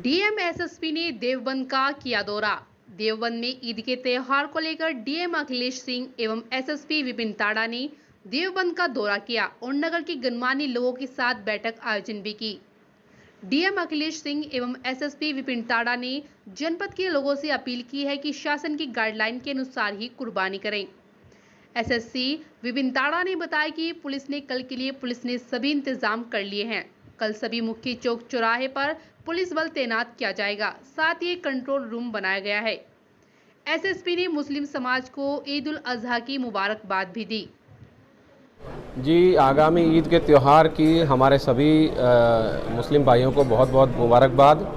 DM SSP ने देवबंद का किया दौरा। देवबंद में ईद के त्योहार को लेकर डीएम अखिलेश सिंह एवं एसएसपी विपिन ताड़ा ने देवबंद का दौरा किया और नगर के गणमान्य लोगों के साथ बैठक आयोजन भी की। डीएम अखिलेश सिंह एवं एसएसपी विपिन ताड़ा ने जनपद के लोगों से अपील की है कि शासन की गाइडलाइन के अनुसार ही कुर्बानी करें। एसएसपी विपिन ताड़ा ने बताया कि कल के लिए पुलिस ने सभी इंतजाम कर लिए हैं। कल सभी मुख्य चौक चौराहे पर पुलिस बल तैनात किया जाएगा, साथ ही एक कंट्रोल रूम बनाया गया है। एसएसपी ने मुस्लिम समाज को ईद उल अजहा की मुबारकबाद भी दी। जी, आगामी ईद के त्यौहार की हमारे सभी मुस्लिम भाइयों को बहुत बहुत मुबारकबाद।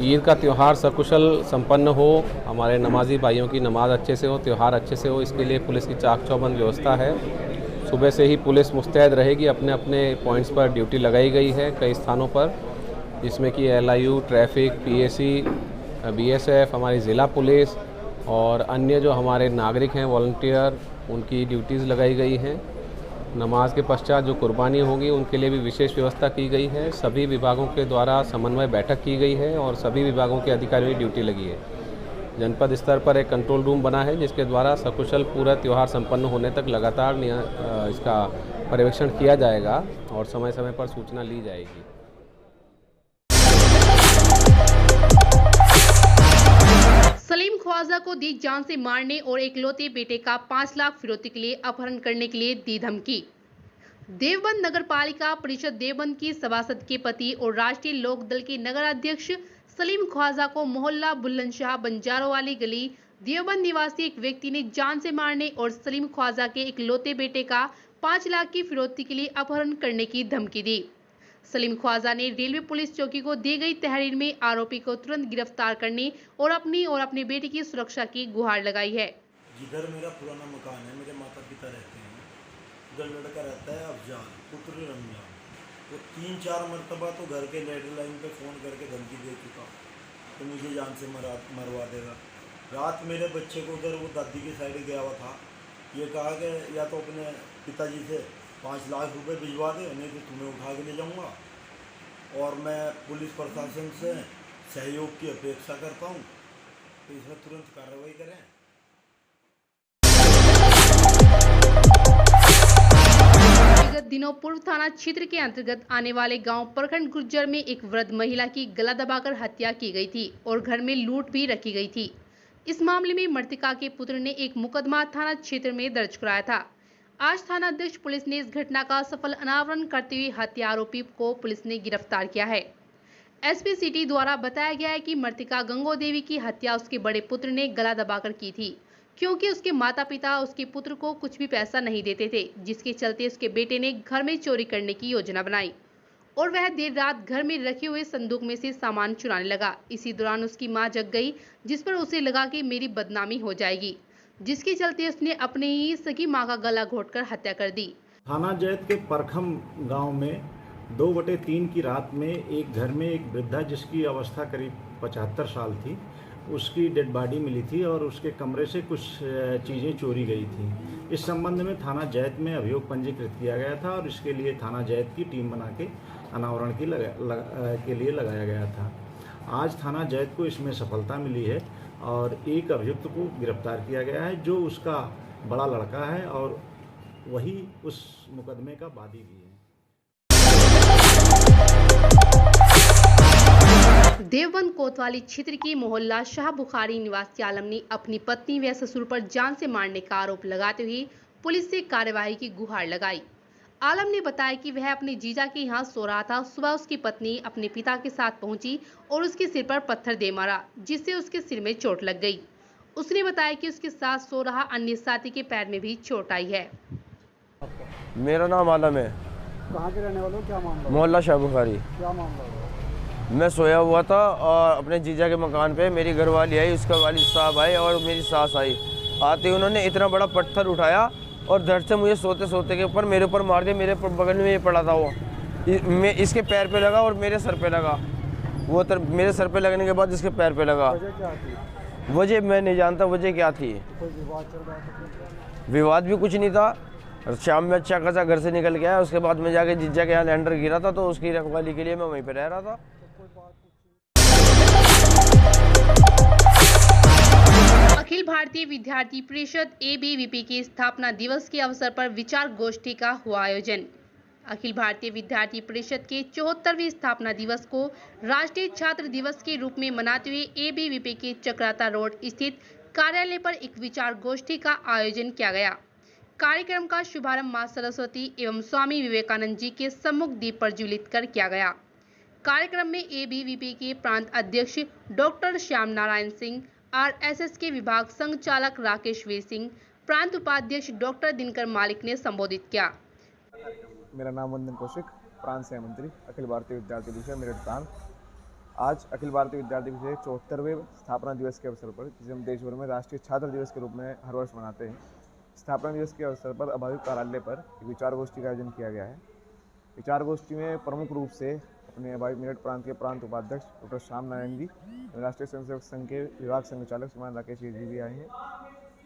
ईद का त्यौहार सकुशल संपन्न हो, हमारे नमाजी भाइयों की नमाज अच्छे से हो, त्यौहार अच्छे से हो, इसके लिए पुलिस की चाक चौबंद व्यवस्था है। सुबह से ही पुलिस मुस्तैद रहेगी, अपने अपने पॉइंट्स पर ड्यूटी लगाई गई है कई स्थानों पर, जिसमें कि एलआईयू, ट्रैफिक, पीएसी, बीएसएफ, हमारी ज़िला पुलिस और अन्य जो हमारे नागरिक हैं वॉलंटियर, उनकी ड्यूटीज़ लगाई गई हैं। नमाज के पश्चात जो कुर्बानी होगी उनके लिए भी विशेष व्यवस्था की गई है। सभी विभागों के द्वारा समन्वय बैठक की गई है और सभी विभागों के अधिकारियों की ड्यूटी लगी है। जनपद स्तर पर एक कंट्रोल रूम बना है जिसके द्वारा सकुशल पूरा त्यौहार संपन्न होने तक लगातार इसका पर्यवेक्षण किया जाएगा और समय समय पर सूचना ली जाएगी। सलीम ख्वाजा को दी जान से मारने और एकलौते बेटे का 5 लाख फिरौती के लिए अपहरण करने के लिए दी धमकी। देवबंद नगर पालिका परिषद देवबंद की सभासद के पति और राष्ट्रीय लोक दल के नगर अध्यक्ष सलीम ख्वाजा को मोहल्ला बुलंदशाह बंजारों वाली गली देवबंद निवासी एक व्यक्ति ने जान से मारने और सलीम ख्वाजा के एकलौते बेटे का 5 लाख की फिरौती के लिए अपहरण करने की धमकी दी। सलीम ख्वाजा ने रेलवे पुलिस चौकी को दी गई तहरीर में आरोपी को तुरंत गिरफ्तार करने और अपने बेटे की सुरक्षा की गुहार लगाई है। जिधर मेरा पुराना मकान है, मेरे माता पिता रहते हैं, उधर लड़का रहता है अफजान, पुत्र रमजान। वो 3-4 मरतबा तो घर के लैंडलाइन पे फ़ोन करके धमकी दे चुका तो मुझे जान से मरवा देगा। रात मेरे बच्चे को उधर वो दादी की साइड गया हुआ था, ये कहा कि या तो अपने पिताजी से 5 लाख रुपए भिजवा दे, नहीं तो तुम्हें उठा के ले जाऊँगा। और मैं पुलिस प्रशासन से सहयोग की अपेक्षा करता हूँ तो इसमें तुरंत कार्रवाई करें। दिनों पूर्व थाना क्षेत्र के अंतर्गत आने वाले गांव प्रखंड गुर्जर में एक वृद्ध महिला की गला दबाकर हत्या की गई थी और घर में लूट भी रखी गई थी। इस मामले में मृतका के पुत्र ने एक मुकदमा थाना क्षेत्र में दर्ज कराया था। आज थाना अध्यक्ष पुलिस ने इस घटना का सफल अनावरण करते हुए हत्या आरोपी को पुलिस ने गिरफ्तार किया है। एसपी सिटी द्वारा बताया गया है कि मृतका गंगो देवी की हत्या उसके बड़े पुत्र ने गला दबाकर की थी, क्योंकि उसके माता पिता उसके पुत्र को कुछ भी पैसा नहीं देते थे, जिसके चलते उसके बेटे ने घर में चोरी करने की योजना बनाई और वह देर रात घर में रखे हुए संदूक में से सामान चुराने लगा। इसी दौरान उसकी मां जग गई, जिस पर उसे लगा कि मेरी बदनामी हो जाएगी, जिसके चलते उसने अपने ही सगी मां का गला घोंटकर हत्या कर दी। थाना जैत के परखम गांव में 2/3 की रात में एक घर में एक वृद्धा जिसकी अवस्था करीब 75 साल थी, उसकी डेड बॉडी मिली थी और उसके कमरे से कुछ चीज़ें चोरी गई थी। इस संबंध में थाना जैत में अभियोग पंजीकृत किया गया था और इसके लिए थाना जैत की टीम बना के अनावरण के लिए लगाया गया था। आज थाना जैत को इसमें सफलता मिली है और एक अभियुक्त को गिरफ्तार किया गया है, जो उसका बड़ा लड़का है और वही उस मुकदमे का वादी भी है। देवबंद कोतवाली क्षेत्र की मोहल्ला शाह बुखारी निवासी आलम ने अपनी पत्नी व ससुर पर जान से मारने का आरोप लगाते हुए पुलिस से कार्यवाही की गुहार लगाई। आलम ने बताया कि वह अपने जीजा के यहाँ सो रहा था। सुबह उसकी पत्नी अपने पिता के साथ पहुंची और उसके सिर पर पत्थर दे मारा, जिससे उसके सिर में चोट लग गई। उसने बताया कि उसके साथ सो रहा अन्य साथी के पैर में भी चोट आई है। मेरा नाम आलम है। कहाँ के रहने वाले हो? क्या मामला? मोहल्ला शाह बुखारी। क्या मामला है? मैं सोया हुआ था और अपने जीजा के मकान पे मेरी घरवाली आई, उसका वालिद साहब आए और मेरी सास आई। आते ही उन्होंने इतना बड़ा पत्थर उठाया और धड़ से मुझे सोते सोते के ऊपर मेरे ऊपर मार दिया। मेरे बगल में ये पड़ा था, वो मैं इसके पैर पे लगा और मेरे सर पे लगा। वो मेरे सर पे लगने के बाद इसके पैर पे लगा। वजह क्या थी? वजह मैं नहीं जानता वजह क्या थी। कोई विवाद चल रहा था? विवाद भी कुछ नहीं था। शाम में अच्छा खासा घर से निकल गया। उसके बाद मैं जाके जीजा के यहाँ लैंडर गिरा था तो उसकी रखवाली के लिए मैं वहीं पर रह रहा था। अखिल भारतीय विद्यार्थी परिषद ABVP के स्थापना दिवस के अवसर पर विचार गोष्ठी का हुआ आयोजन। अखिल भारतीय विद्यार्थी परिषद के 74वें स्थापना दिवस को राष्ट्रीय छात्र दिवस के रूप में मनाते हुए ABVP के चक्राता रोड स्थित कार्यालय पर एक विचार गोष्ठी का आयोजन किया गया। कार्यक्रम का शुभारंभ मां सरस्वती एवं स्वामी विवेकानंद जी के सम्मुख दीप प्रज्वलित कर किया गया। कार्यक्रम में ABVP के प्रांत अध्यक्ष डॉक्टर श्याम नारायण सिंह, RSS के विभाग संचालक राकेश वीर सिंह, प्रांत उपाध्यक्ष डॉक्टर दिनकर मालिक ने संबोधित किया। मेरा नाम वंदन कौशिक, प्रांत सह मंत्री, अखिल भारतीय विद्यार्थी परिषद मेरठ प्रांत। आज अखिल भारतीय विद्यार्थी परिषद 74वें स्थापना दिवस के अवसर पर, जिसे हम देश भर में राष्ट्रीय छात्र दिवस के रूप में हर वर्ष मनाते हैं, स्थापना दिवस के अवसर पर अभाविक कार्यालय पर एक विचार गोष्ठी का आयोजन किया गया है। विचार गोष्ठी में प्रमुख रूप से अपने अभाविक मेरठ प्रांत के प्रांत उपाध्यक्ष डॉक्टर श्याम नारायण जी, राष्ट्रीय स्वयंसेवक संघ के विभाग संचालक श्रीमान राकेश जी भी आए हैं।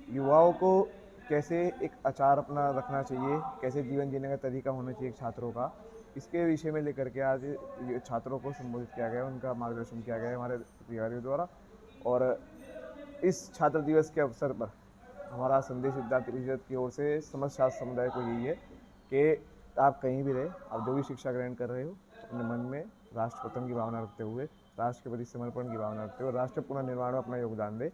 युवाओं को कैसे एक आचार अपना रखना चाहिए, कैसे जीवन जीने का तरीका होना चाहिए छात्रों का, इसके विषय में लेकर के आज छात्रों को संबोधित किया गया, उनका मार्गदर्शन किया गया हमारे अधिकारियों द्वारा। और इस छात्र दिवस के अवसर पर हमारा संदेश विद्यार्थी परिषद की ओर से समस्त छात्र समुदाय को यही है कि आप कहीं भी रहे, आप जो भी शिक्षा ग्रहण कर रहे हो, अपने मन में राष्ट्र प्रथम की भावना रखते हुए, राष्ट्र के प्रति समर्पण की भावना रखते हुए राष्ट्र पुनर्निर्माण में अपना योगदान दे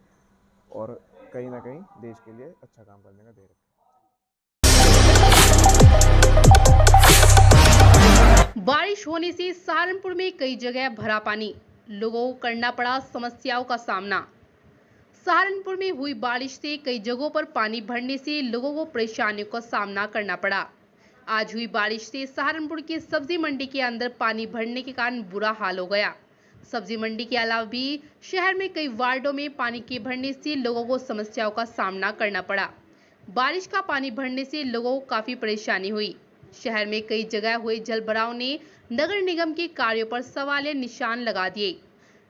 और कहीं ना कहीं देश के लिए अच्छा काम करने का ध्येय रखें। बारिश होने से सहारनपुर में कई जगह भरा पानी, लोगों को करना पड़ा समस्याओं का सामना। सहारनपुर में हुई बारिश से कई जगहों पर पानी भरने से लोगों को परेशानियों का सामना करना पड़ा। आज हुई बारिश से सहारनपुर की सब्जी मंडी के अंदर पानी भरने के कारण बुरा हाल हो गया। सब्जी मंडी के अलावा भी शहर में कई वार्डों में पानी के भरने से लोगों को समस्याओं का सामना करना पड़ा। बारिश का पानी भरने से लोगों को काफी परेशानी हुई। शहर में कई जगह हुए जलभराव ने नगर निगम के कार्यों पर सवालिया निशान लगा दिए।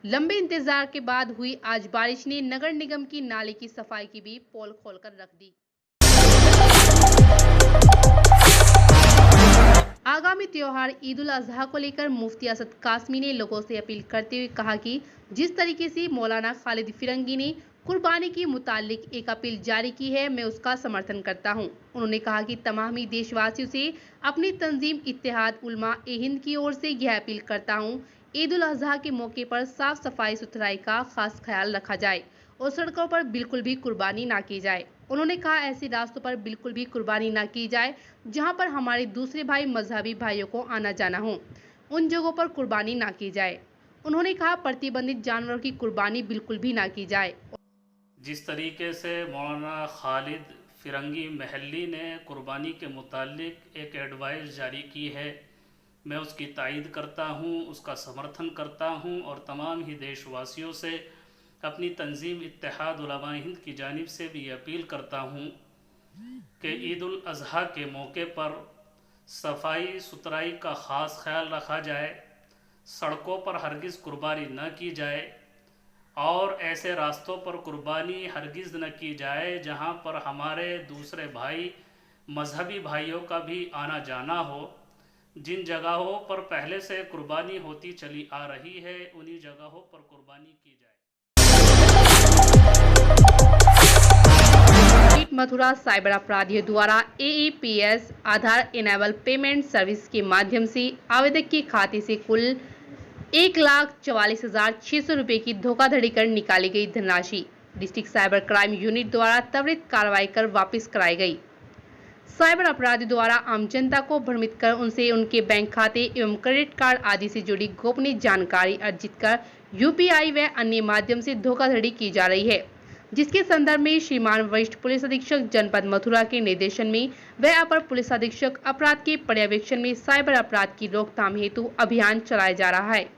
लंबे इंतजार के बाद हुई आज बारिश ने नगर निगम की नाले की सफाई की भी पोल खोलकर रख दी। आगामी त्योहार ईद उल अजहा को लेकर मुफ्ती असद कासमी ने लोगों से अपील करते हुए कहा कि जिस तरीके से मौलाना खालिद फिरंगी ने कुर्बानी के मुतालिक एक अपील जारी की है, मैं उसका समर्थन करता हूं। उन्होंने कहा कि तमामी देशवासियों से अपनी तंजीम इत्तेहाद उलमा ए हिंद की ओर से यह अपील करता हूं, ईद उल अजहा के मौके पर साफ सफाई सुथराई का खास ख्याल रखा जाए और सड़कों पर बिल्कुल भी कुर्बानी ना की जाए। उन्होंने कहा ऐसे रास्तों पर बिल्कुल भी कुर्बानी ना की जाए जहां पर हमारे दूसरे भाई मजहबी भाइयों को आना जाना हो, उन जगहों पर कुर्बानी ना की जाए। उन्होंने कहा प्रतिबंधित जानवरों की कुर्बानी बिल्कुल भी ना की जाए। जिस तरीके से मौलाना खालिद फिरंगी महल्ली ने कुर्बानी के मुतालिक एक एडवाइस जारी की है, मैं उसकी तायीद करता हूँ, उसका समर्थन करता हूँ और तमाम ही देशवासियों से अपनी तंजीम इत्तेहाद उलमा हिंद की जानिब से भी अपील करता हूँ कि ईद उल अजहा के मौके पर सफाई सुथराई का ख़ास ख्याल रखा जाए, सड़कों पर हरगिज़ कुर्बानी न की जाए और ऐसे रास्तों पर कुर्बानी हरगिज़ न की जाए जहाँ पर हमारे दूसरे भाई मजहबी भाइयों का भी आना जाना हो। जिन जगहों पर पहले से कुर्बानी होती चली आ रही है, उन्हीं जगहों पर कुर्बानी की जाए। मथुरा साइबर अपराधियों द्वारा AEPS आधार इनेबल पेमेंट सर्विस के माध्यम से आवेदक के खाते से कुल 1,44,600 रुपये की धोखाधड़ी कर निकाली गई धनराशि डिस्ट्रिक्ट साइबर क्राइम यूनिट द्वारा त्वरित कार्रवाई कर वापस कराई गई। साइबर अपराधियों द्वारा आम जनता को भ्रमित कर उनसे उनके बैंक खाते एवं क्रेडिट कार्ड आदि से जुड़ी गोपनीय जानकारी अर्जित कर UPI व अन्य माध्यम से धोखाधड़ी की जा रही है, जिसके संदर्भ में श्रीमान वरिष्ठ पुलिस अधीक्षक जनपद मथुरा के निर्देशन में व अपर पुलिस अधीक्षक अपराध के पर्यवेक्षण में साइबर अपराध की रोकथाम हेतु अभियान चलाया जा रहा है।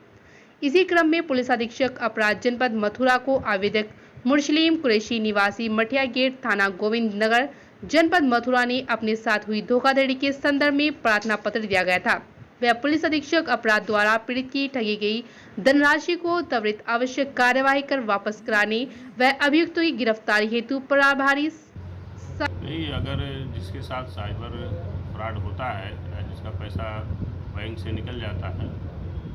इसी क्रम में पुलिस अधीक्षक अपराध जनपद मथुरा को आवेदक मुस्लिम कुरैशी निवासी मठिया गेट थाना गोविंद नगर जनपद मथुरा ने अपने साथ हुई धोखाधड़ी के संदर्भ में प्रार्थना पत्र दिया गया था। वह पुलिस अधीक्षक अपराध द्वारा पीड़ित की ठगी गई धनराशि को त्वरित आवश्यक कार्यवाही कर वापस कराने व अभियुक्तों की गिरफ्तारी हेतु प्रभारी नहीं, अगर जिसके साथ साइबर फ्रॉड होता है या जिसका पैसा बैंक से निकल जाता है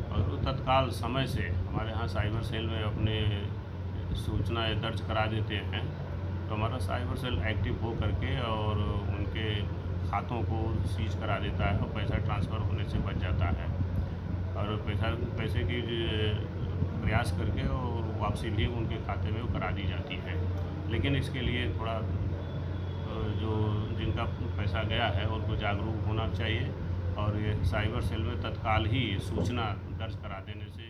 और वो तत्काल समय से हमारे यहाँ साइबर सेल में अपने सूचना दर्ज करा देते हैं तो हमारा साइबर सेल एक्टिव हो करके और उनके खातों को सीज करा देता है और पैसा ट्रांसफ़र होने से बच जाता है और पैसे की प्रयास करके और वापसी भी उनके खाते में वो करा दी जाती है। लेकिन इसके लिए थोड़ा जो जिनका पैसा गया है उनको जागरूक होना चाहिए और ये साइबर सेल में तत्काल ही सूचना दर्ज करा देने से